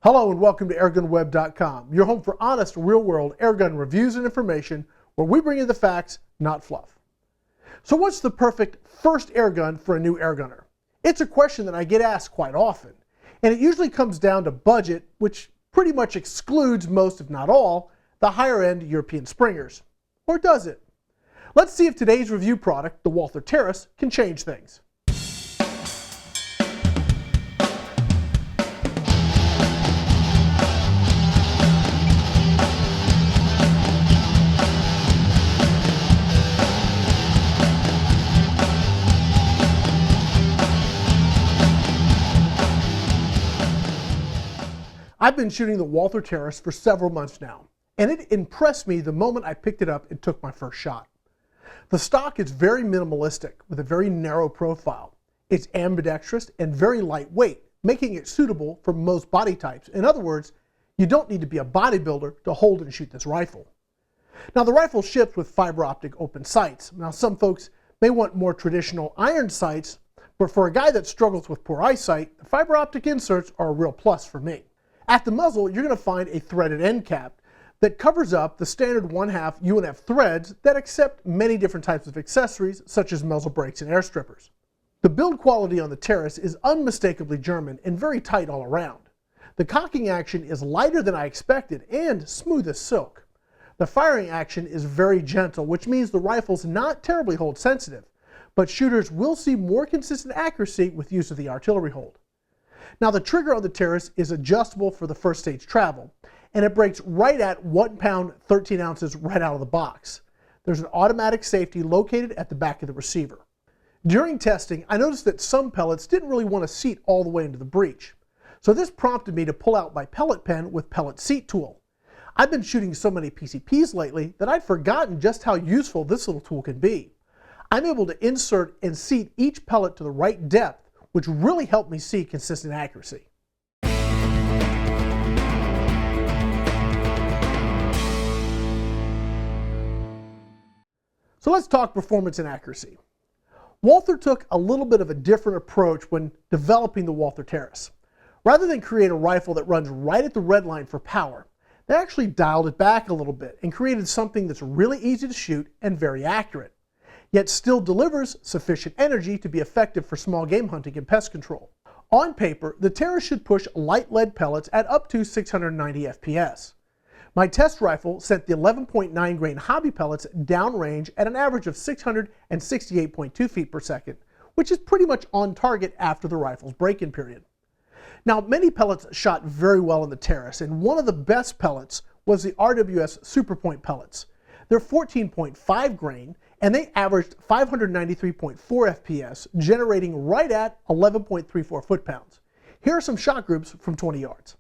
Hello and welcome to AirgunWeb.com, your home for honest, real-world airgun reviews and information where we bring you the facts, not fluff. So what's the perfect first airgun for a new airgunner? It's a question that I get asked quite often, and it usually comes down to budget, which pretty much excludes most, if not all, the higher-end European Springers. Or does it? Let's see if today's review product, the Walther Terrus, can change things. I've been shooting the Walther Terrus for several months now, and it impressed me the moment I picked it up and took my first shot. The stock is very minimalistic with a very narrow profile. It's ambidextrous and very lightweight, making it suitable for most body types. In other words, you don't need to be a bodybuilder to hold and shoot this rifle. Now the rifle ships with fiber optic open sights. Now some folks may want more traditional iron sights, but for a guy that struggles with poor eyesight, the fiber optic inserts are a real plus for me. At the muzzle, you're going to find a threaded end cap that covers up the standard 1/2 UNF threads that accept many different types of accessories such as muzzle brakes and air strippers. The build quality on the Terrus is unmistakably German and very tight all around. The cocking action is lighter than I expected and smooth as silk. The firing action is very gentle, which means the rifle's not terribly hold sensitive, but shooters will see more consistent accuracy with use of the artillery hold. Now the trigger on the Terrus is adjustable for the first stage travel, and it breaks right at 1 pound 13 ounces right out of the box. There's an automatic safety located at the back of the receiver. During testing, I noticed that some pellets didn't really want to seat all the way into the breech. So this prompted me to pull out my pellet pen with Pellet seat tool. I've been shooting so many PCPs lately that I'd forgotten just how useful this little tool can be. I'm able to insert and seat each pellet to the right depth, which really helped me see consistent accuracy. So let's talk performance and accuracy. Walther took a little bit of a different approach when developing the Walther Terrus. Rather than create a rifle that runs right at the red line for power, they actually dialed it back a little bit and created something that's really easy to shoot and very accurate, yet still delivers sufficient energy to be effective for small game hunting and pest control. On paper, the Terrus should push light lead pellets at up to 690 FPS. My test rifle sent the 11.9 grain hobby pellets downrange at an average of 668.2 feet per second, which is pretty much on target after the rifle's break-in period. Now, many pellets shot very well in the Terrus, and one of the best pellets was the RWS Super Point pellets. They're 14.5 grain, and they averaged 593.4 FPS, generating right at 11.34 foot-pounds. Here are some shot groups from 20 yards.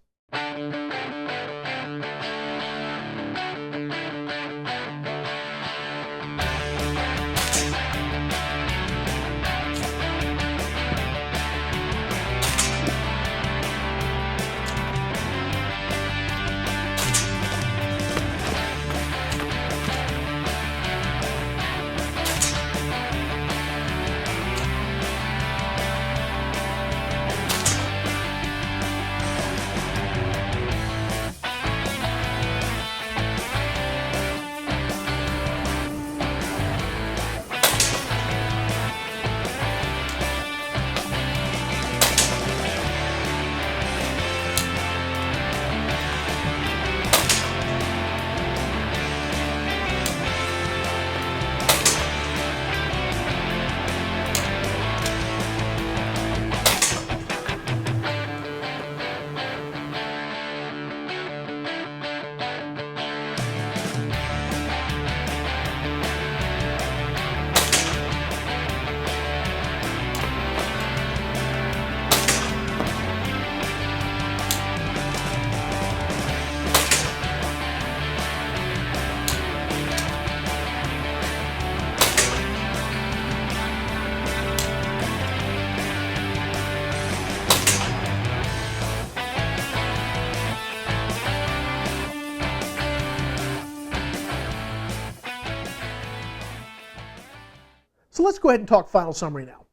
So let's go ahead and talk final summary now.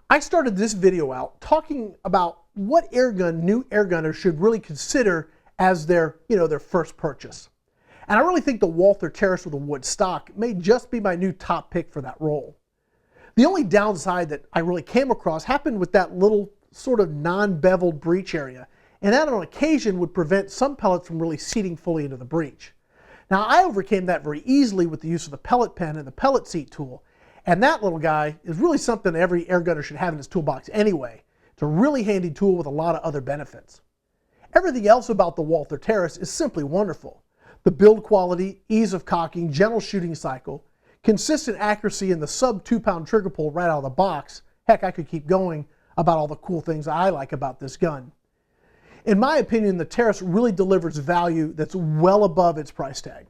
I started this video out talking about what airgun new airgunners should really consider as their first purchase. And I really think the Walther Terrus with a wood stock may just be my new top pick for that role. The only downside that I really came across happened with that little sort of non-beveled breech area, and that on occasion would prevent some pellets from really seating fully into the breech. Now I overcame that very easily with the use of the pellet pen and the pellet seat tool, and that little guy is really something every airgunner should have in his toolbox anyway. It's a really handy tool with a lot of other benefits. Everything else about the Walther Terrus is simply wonderful. The build quality, ease of cocking, gentle shooting cycle, consistent accuracy, and the sub 2-pound trigger pull right out of the box. Heck, I could keep going about all the cool things I like about this gun. In my opinion, the Terrus really delivers value that's well above its price tag.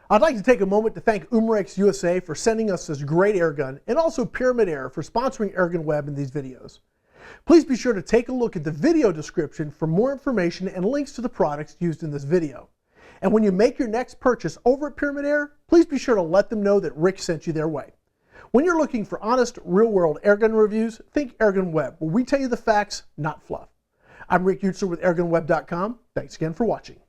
I'd like to take a moment to thank Umarex USA for sending us this great airgun, and also Pyramid Air for sponsoring AirgunWeb in these videos. Please be sure to take a look at the video description for more information and links to the products used in this video. And when you make your next purchase over at Pyramid Air, please be sure to let them know that Rick sent you their way. When you're looking for honest, real-world airgun reviews, think AirgunWeb, where we tell you the facts, not fluff. I'm Rick Utzer with AirgunWeb.com. Thanks again for watching.